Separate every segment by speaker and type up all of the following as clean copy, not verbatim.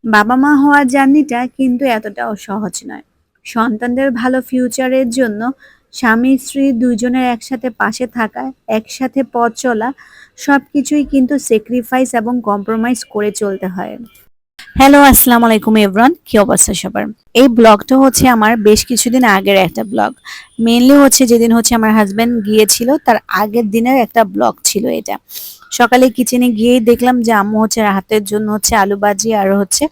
Speaker 1: বাবা-মা হওয়ার জার্নিটা কিন্তু এতটাও সহজ নয়। সন্তানদের ভালো ফিউচারের জন্য স্বামী-স্ত্রী ২ জনের একসাথে পাশে থাকা, একসাথে পথ চলা সবকিছুই কিন্তু স্যাক্রিফাইস এবং কম্প্রোমাইজ করে চলতে হয়। হ্যালো, আসসালামু আলাইকুম এভরিওয়ান। কি অবস্থা সবার? এই ব্লগটা হচ্ছে আমার বেশ কিছুদিন আগের একটা ব্লগ। মেইনলি হচ্ছে যেদিন হচ্ছে আমার হাসব্যান্ড গিয়েছিল তার আগের দিনের একটা ব্লগ ছিল এটা। সকালে কিচেনে গিয়েই দেখলাম যে আম্মু হচ্ছে রাতের জন্য হচ্ছে আলু ভাজি আর হচ্ছে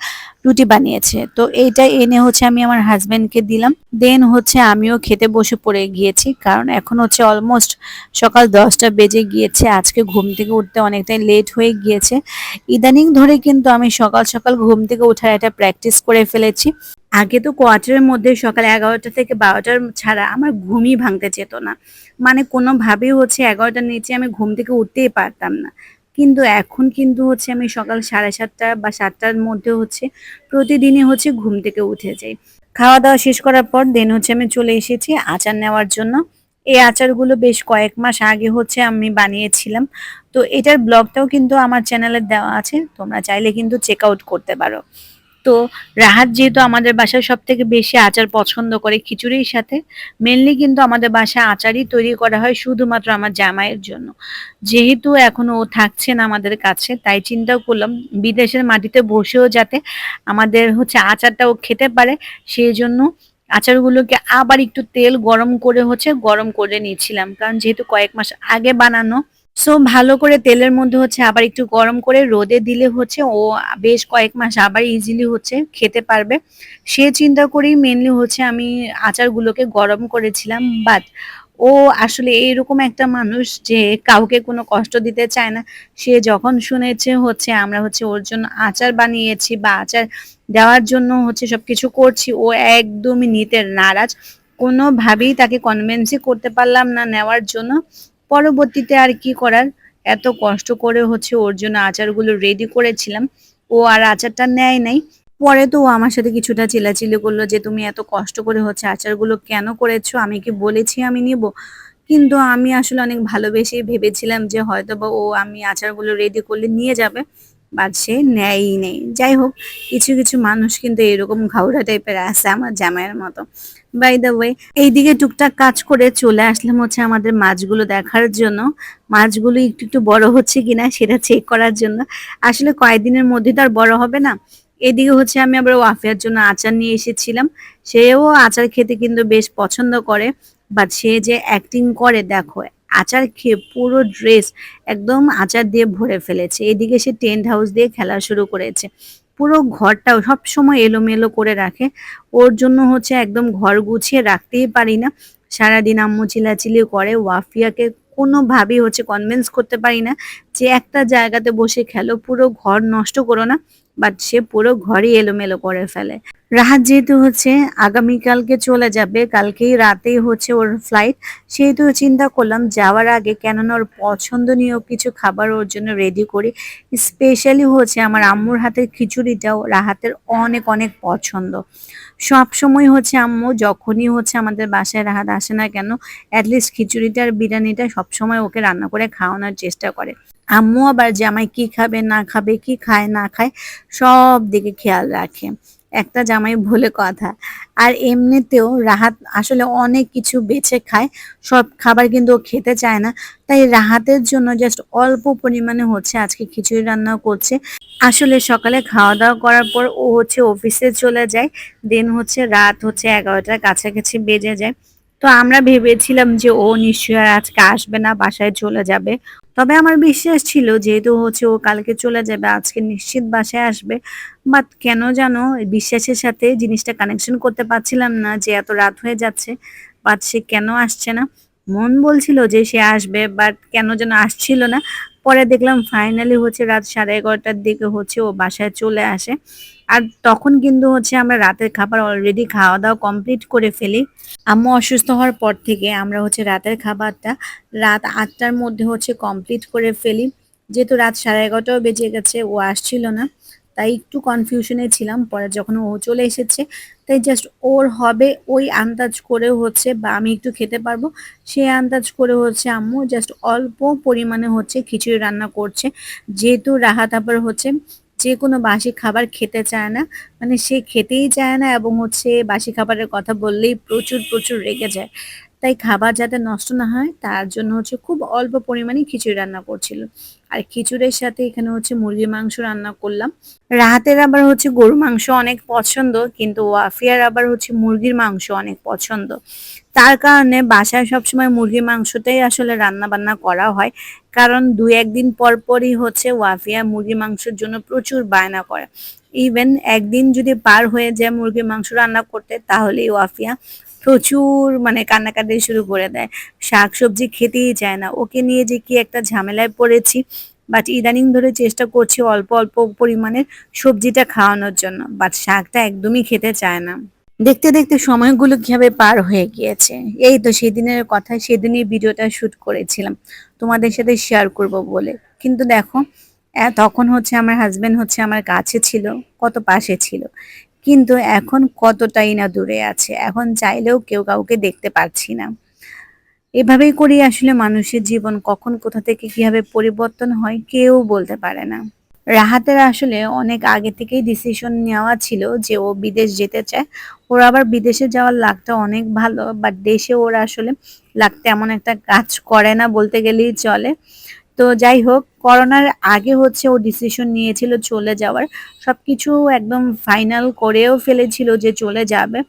Speaker 1: রুটি বানিয়েছে। তো এইটা এনে হচ্ছে আমি আমার হাসব্যান্ডকে দিলাম। দেন হচ্ছে আমিও খেতে বসে পড়ে গিয়েছি। কারণ এখন হচ্ছে অলমোস্ট সকাল ১০টা বেজে গিয়েছে। আজকে ঘুম থেকে উঠতে অনেকটাই লেট হয়ে গিয়েছে। ইদানিং ধরে কিন্তু আমি সকাল সকাল ঘুম থেকে ওঠার একটা প্র্যাকটিস করে ফেলেছি। আগে তো কোয়ার্টারের মধ্যে সকাল ১১টা থেকে ১২টার ছাড়া আমার ঘুমই ভাঙতে যেত না। মানে কোনোভাবেই হচ্ছে ১১টার নিচে আমি ঘুম থেকে উঠতেই পারতাম না। কিন্তু এখন কিন্তু হচ্ছে আমি সকাল ৭:৩০ বা ৭টার মধ্যে হচ্ছে প্রতিদিনই হচ্ছে ঘুম থেকে উঠে যাই। খাওয়া-দাওয়া শেষ করার পর দেন হচ্ছে আমি চলে এসেছি আচার নেওয়ার জন্য। এই আচারগুলো বেশ কয়েক মাস আগে হচ্ছে আমি বানিয়েছিলাম। তো এটার ব্লগটাও কিন্তু আমার চ্যানেলে দেওয়া আছে। তোমরা চাইলে কিন্তু চেক আউট করতে পারো। তো রাহাত যেহেতু আমাদের বাসায় সবথেকে বেশি আচার পছন্দ করে খিচুড়ির সাথে, মেইনলি কিন্তু আমাদের বাসায় আচারই তৈরি করা হয় শুধুমাত্র আমার জামাইয়ের জন্য। যেহেতু এখন ও থাকছে না আমাদের কাছে, তাই চিন্তা করলাম বিদেশের মাটিতে বসেও যাতে আমাদের হচ্ছে আচারটা ও খেতে পারে, সেজন্য আচারগুলোকে আবার একটু তেল গরম করে হচ্ছে গরম করে নিচ্ছিলাম। কারণ যেহেতু কয়েক মাস আগে বানানো, সো ভালো করে তেলের মধ্যে হচ্ছে আবার একটু গরম করে রোদে দিলে হচ্ছে ও বেশ কয়েক মাস আবার ইজিলি হচ্ছে খেতে পারবে। সে চিন্তা করেই মেইনলি হচ্ছে আমি আচারগুলোকে গরম করেছিলাম। বাট ও আসলে এরকম একটা মানুষ যে কাউকে কোনো কষ্ট দিতে চায় না। সে যখন শুনেছে হচ্ছে আমরা হচ্ছে ওর জন্য আচার বানিয়েছি বা আচার দেওয়ার জন্য হচ্ছে সবকিছু করছি, ও একদমই নিতে নারাজ। কোনোভাবেই তাকে কনভিন্সই করতে পারলাম না নেওয়ার জন্য। পরবর্তীতে আর কি করার, এত কষ্ট করে হচ্ছে ওর জন্য আচারগুলো রেডি করেছিলাম। ও আর আচারটা নেয় নাই। পরে তো ও আমার সাথে কিছুটা চিল্লাচিল্লি করলো যে, "তুমি এত কষ্ট করে হচ্ছে আচারগুলো কেন করেছো? আমি কি বলেছি আমি নিবো?" কিন্তু আমি আসলে অনেক ভালোবেসেই ভেবেছিলাম যে হয়তোবা ও আমি আচারগুলো রেডি করলে নিয়ে যাবে। বাট সে নেয়ই নেই। যাই হোক, কিছু, কিছু মানুষ কিন্তু এরকম ঘাউড়া টাইপের আছে আমার জামাইয়ের মতো। বাই দ্য ওয়ে, এইদিকে টুকটাক কাজ করে চলে আসলাম হচ্ছে আমাদের মাছগুলো দেখার জন্য। মাছগুলো একটু, একটু বড় হচ্ছে কিনা সেটা চেক করার জন্য। আসলে কয়েকদিনের মধ্যে তো আর বড় হবে না। এদিকে হচ্ছে আমি আবার ওয়াফিয়ার জন্য আচার নিয়ে এসেছিলাম। সেও আচার খেতে কিন্তু বেশ পছন্দ করে। বাট সে যে অ্যাক্টিং করে দেখো, আচার খেয়ে পুরো ড্রেস একদম আচার দিয়ে ভরে ফেলেছে। এদিকে সে টেন্ট হাউস দিয়ে খেলা শুরু করেছে। পুরো ঘরটাও সবসময় এলোমেলো করে রাখে। ওর জন্য হচ্ছে একদম ঘর গুছিয়ে রাখতেই পারি না। সারাদিন আম্মু চিল্লাচিল্লি করে। ওয়াফিয়াকে কোনোভাবেই হচ্ছে কনভিন্স করতে পারি না যে একটা জায়গাতে বসে খেলো, পুরো ঘর নষ্ট করো না। বাট সে পুরো ঘরই এলোমেলো করে ফেলে। রাহাত যেহেতু হচ্ছে আগামীকালকে চলে যাবে, কালকেই রাতেই হচ্ছে ওর ফ্লাইট। সেহেতু চিন্তা করলাম যাওয়ার আগে কেননা ওর পছন্দনীয় কিছু খাবার ওর জন্য রেডি করি। স্পেশালি হচ্ছে আমার আম্মুর হাতের খিচুড়িটাও রাহাতের অনেক, অনেক পছন্দ। সবসময় হচ্ছে আম্মু যখনই হচ্ছে আমাদের বাসায় রাহাত আসে না কেন, এট লিস্ট খিচুড়িটা আর বিরিয়ানিটা সবসময় ওকে রান্না করে খাওয়ানোর চেষ্টা করে। আম্মু আবার জামাই কি খাবে না খাবে, কি খায় না খায় সব দিকে খেয়াল রাখে। একটা জামাই বলে কথা। আর এমনিতেও রাহাত আসলে অনেক কিছু বেছে খায়। সব খাবার কিন্তু ও খেতে চায় না। তাই রাহাতের জন্য জাস্ট অল্প পরিমাণে হচ্ছে আজকে খিচুড়ি রান্না করছে। আসলে সকালে খাওয়া-দাওয়া করার পর ও হচ্ছে অফিসে চলে যায়। দেন হচ্ছে রাত হচ্ছে ১১টার কাছাকাছি বেজে যায়। তো আমরা ভেবেছিলাম যে ও নিশ্চয়ই আর আজকে আসবে না, বাসায় চলে যাবে। তবে আমার বিশ্বাস ছিল যেহেতু হচ্ছে ও কালকে চলে যাবে, আজকে নিশ্চিত বাসায় আসবে। বাট কেন যেন এই বিশ্বাসের সাথে জিনিসটা কানেকশন করতে পারছিলাম না যে এত রাত হয়ে যাচ্ছে। বাট সে কেন আসছে না? মন বলছিল যে সে আসবে, বাট কেন যেন আসছিল না। পরে দেখলাম ফাইনালি হচ্ছে রাত 11:30টার দিকে হচ্ছে ও বাসায় চলে আসে। আর তখন কিন্তু হচ্ছে আমরা রাতের খাবার অলরেডি খাওয়া-দাওয়া কমপ্লিট করে ফেলি। আম্মু অসুস্থ হওয়ার পর থেকে আমরা হচ্ছে রাতের খাবারটা রাত ৮টার মধ্যে হচ্ছে কমপ্লিট করে ফেলি। যেহেতু রাত 11:30টাও বেজে গেছে, ও আসছিল না। তাই একটু কনফিউশনে ছিলাম। পরে যখন ও চলে এসেছে, তাই জাস্ট ওর হবে ওই আন্দাজ করে হচ্ছে বা আমি একটু খেতে পারবো, সে আন্দাজ করে হচ্ছে আম্মু জাস্ট অল্প পরিমাণে হচ্ছে খিচুড়ি রান্না করছে। যেহেতু রাহাত আবার হচ্ছে যেকোনো বাসি খাবার খেতে চায় না। মানে সে খেতেই চায় না এবং হচ্ছে বাসি খাবারের কথা বললেই প্রচুর রেগে যায়। তাই খাবার যাতে নষ্ট না হয় তার জন্য হচ্ছে খুব অল্প পরিমাণে খিচুড়ি রান্না করছিল। আর খিচুড়ির সাথে এখানে হচ্ছে মুরগির মাংস রান্না করলাম। রাহাতের আবার হচ্ছে গরুর মাংস অনেক পছন্দ, কিন্তু ওয়াফিয়ার আবার হচ্ছে মুরগির মাংস অনেক পছন্দ। তার কারণে বাসায় সবসময় মুরগির মাংসটাই আসলে রান্না বান্না করা হয়। কারণ ২-১ দিন পরই হচ্ছে ওয়াফিয়া মুরগির মাংসের জন্য প্রচুর বায়না করে। ইভেন একদিন যদি পার হয়ে যায় মুরগির মাংস রান্না করতে, তাহলেই ওয়াফিয়া প্রচুর মানে কান্নাকাটি শুরু করে দেয়। শাকসবজি খেতেই চায় না। ওকে নিয়ে যে কি একটা ঝামেলায় পড়েছি। বাট ইদানিং ধরে চেষ্টা করছি অল্প পরিমাণের সবজিটা খাওয়ানোর জন্য। বাট শাকটা একদমই খেতে চায় না। দেখতে সময়গুলো কিভাবে পার হয়ে গিয়েছে। এই তো সেদিনের কথা, সেদিনই ভিডিওটা শুট করেছিলাম তোমাদের সাথে শেয়ার করব বলে। কিন্তু দেখো তখন হচ্ছে আমার হাজবেন্ড হচ্ছে আমার কাছে ছিল, কত পাশে ছিল। কিন্তু এখন কতটাই না দূরে আছে। এখন চাইলেও কেউ কাউকে দেখতে পারছি না। এভাবেই করি আসলে মানুষের জীবন কখন কোথা থেকে কিভাবে পরিবর্তন হয় কেউ বলতে পারে না। রাহাতের আসলে অনেক আগে থেকেই ডিসিশন নেওয়া ছিল যে ও বিদেশ যেতে চায়। ওর আবার বিদেশে যাওয়ার লাকটা অনেক ভালো, বাট দেশে ওরা আসলে লাক তেমন একটা কাজ করে না বলতে গেলেই চলে। তো যাই হোক, করোনার আগে হচ্ছে ও ডিসিশন নিয়েছিল চলে যাওয়ার। সবকিছু একদম ফাইনাল করেও ফেলেছিল যে চলে যাবে।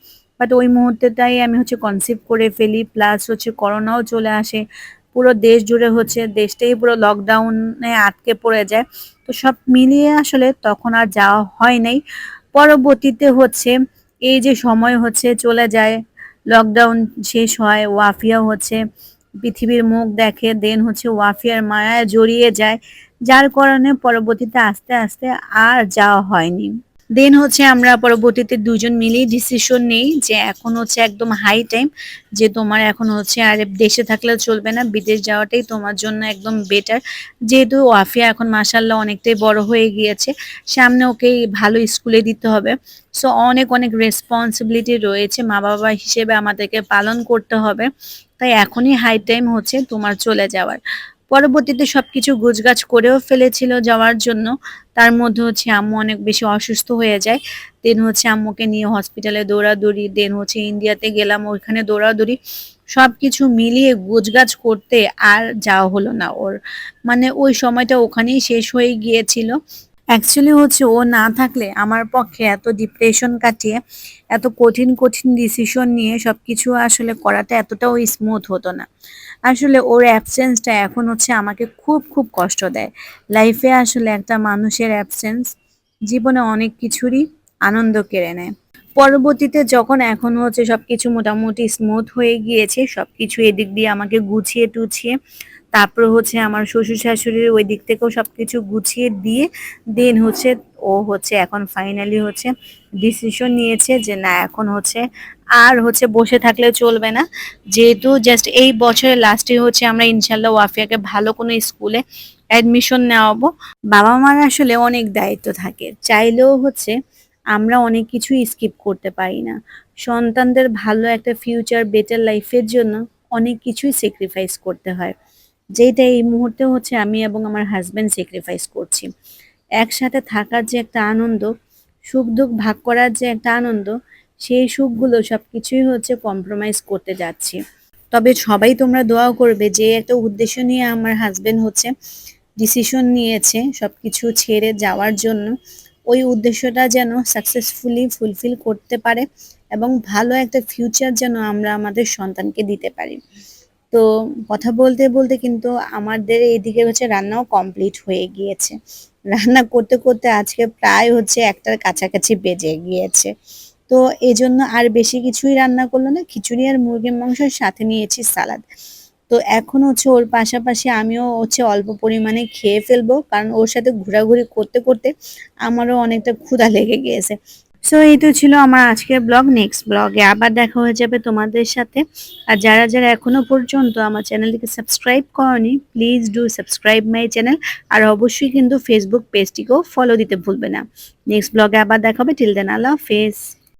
Speaker 1: বাট ওই মুহূর্তেটাই আমি হচ্ছে কনসিভ করে ফেলি, প্লাস হচ্ছে করোনাও চলে আসে। পুরো দেশ জুড়ে হচ্ছে দেশটাই পুরো লকডাউনে আটকে পড়ে যায়। তো সব মিলিয়ে আসলে তখন আর যাওয়া হয় নাই। পরবর্তীতে হচ্ছে এই যে সময় হচ্ছে চলে যায়, লকডাউন শেষ হয়, ওয়াফিয়া হচ্ছে পৃথিবীর মুখ দেখে, দেন হচ্ছে ওয়াফিয়ার মায়ায় জড়িয়ে যায়, যার কারণে পরবর্তীতে আস্তে আর যাওয়া হয়নি। দেন হচ্ছে আমরা পরবর্তীতে দুজন মিলেই ডিসিশন নেই যে এখন হচ্ছে একদম হাই টাইম যে তোমার এখন হচ্ছে আর দেশে থাকলে চলবে না, বিদেশ যাওয়াটাই তোমার জন্য একদম বেটার। যেহেতু ওয়াফিয়া এখন মাশাআল্লাহ অনেকটাই বড় হয়ে গিয়েছে, সামনে ওকে ভালো স্কুলে দিতে হবে। সো অনেক রেসপন্সিবিলিটি রয়েছে, মা বাবা হিসেবে আমাদেরকে পালন করতে হবে। তাই এখনই হাই টাইম হচ্ছে তোমার চলে যাওয়ার। পরবর্তীতে সবকিছু গোছগাছ করেও ফেলেছিল যাওয়ার জন্য। তার মধ্যে হচ্ছে আম্মু অনেক বেশি অসুস্থ হয়ে যায়। দেন হচ্ছে আম্মুকে নিয়ে হসপিটালে দৌড়াদৌড়ি, দেন হচ্ছে ইন্ডিয়াতে গেলাম, ওইখানে দৌড়াদৌড়ি। সবকিছু মিলিয়ে গোছগাছ করতে আর যাওয়া হলো না ওর। মানে ওই সময়টা ওখানেই শেষ হয়ে গিয়েছিল। অ্যাকচুয়ালি হচ্ছে ও না থাকলে আমার পক্ষে এত ডিপ্রেশন কাটিয়ে এত কঠিন ডিসিশন নিয়ে সবকিছু আসলে করাটা এতটাও স্মুথ হতো না। আসলে ওর অ্যাবসেন্সটা এখন হচ্ছে আমাকে খুব কষ্ট দেয়। লাইফে আসলে একটা মানুষের অ্যাবসেন্স জীবনে অনেক কিছুরই আনন্দ কেড়ে নেয়। পরবর্তীতে যখন এখন হচ্ছে সবকিছু মোটামুটি স্মুথ হয়ে গিয়েছে, সবকিছু এদিক দিয়ে আমাকে গুছিয়ে টুছিয়ে, তারপর হচ্ছে আমার শ্বশুর শাশুড়ির ওই দিক থেকেও সবকিছু গুছিয়ে দিয়ে দেন হচ্ছে ও হচ্ছে এখন ফাইনালি হচ্ছে ডিসিশন নিয়েছে যে না এখন হচ্ছে আর হচ্ছে বসে থাকলে চলবে না। যেহেতু জাস্ট এই বছরের লাস্টে হচ্ছে আমরা ইনশাল্লাহ ওয়াফিয়াকে ভালো কোনো স্কুলে অ্যাডমিশন নেওয়াবো। বাবা মার আসলে অনেক দায়িত্ব থাকে, চাইলেও হচ্ছে আমরা অনেক কিছুই স্কিপ করতে পারি না। সন্তানদের ভালো একটা ফিউচার বেটার লাইফের জন্য অনেক কিছুই স্যাক্রিফাইস করতে হয়, যেটা এই মুহূর্তে হচ্ছে আমি এবং আমার হাজবেন্ড স্যাক্রিফাইস করছি। একসাথে থাকার যে একটা আনন্দ, সুখ দুঃখ ভাগ করার যে একটা আনন্দ, সেই সুখগুলো সবকিছুই হচ্ছে কম্প্রোমাইজ করতে যাচ্ছি। তবে সবাই তোমরা দোয়া করবে যে একটা উদ্দেশ্য নিয়ে আমার হাজবেন্ড হচ্ছে ডিসিশন নিয়েছে সবকিছু ছেড়ে যাওয়ার জন্য, ওই উদ্দেশ্যটা যেন সাকসেসফুলি ফুলফিল করতে পারে এবং ভালো একটা ফিউচার যেন আমরা আমাদের সন্তানকে দিতে পারি। তো কথা বলতে কিন্তু আমাদের এইদিকে হচ্ছে রান্নাও কমপ্লিট হয়ে গিয়েছে। রান্না করতে আজকে প্রায় হচ্ছে ১টার কাছাকাছি বেজে গিয়েছে। তো এজন্য আর বেশি কিছুই রান্না করলো না। খিচুড়ি আর মুরগির মাংসের সাথে নিয়েছি সালাদ। তো এখন হচ্ছে ওর পাশাপাশি আমিও হচ্ছে অল্প পরিমাণে খেয়ে ফেলবো। কারণ ওর সাথে ঘোরাঘুরি করতে আমারও অনেকটা ক্ষুধা লেগে গিয়েছে। সো এই তো ছিল আমার আজকের ব্লগ। নেক্সট ব্লগে আবার দেখা হয়ে যাবে তোমাদের সাথে। আর যারা এখনো পর্যন্ত আমার চ্যানেলটিকে সাবস্ক্রাইব করনি, please do subscribe my channel. আর অবশ্যই কিন্তু ফেসবুক পেজটিকেও ফলো দিতে ভুলবে না। নেক্সট ব্লগে আবার দেখা হবে। টিল দেন আল্লাহ হাফেজ।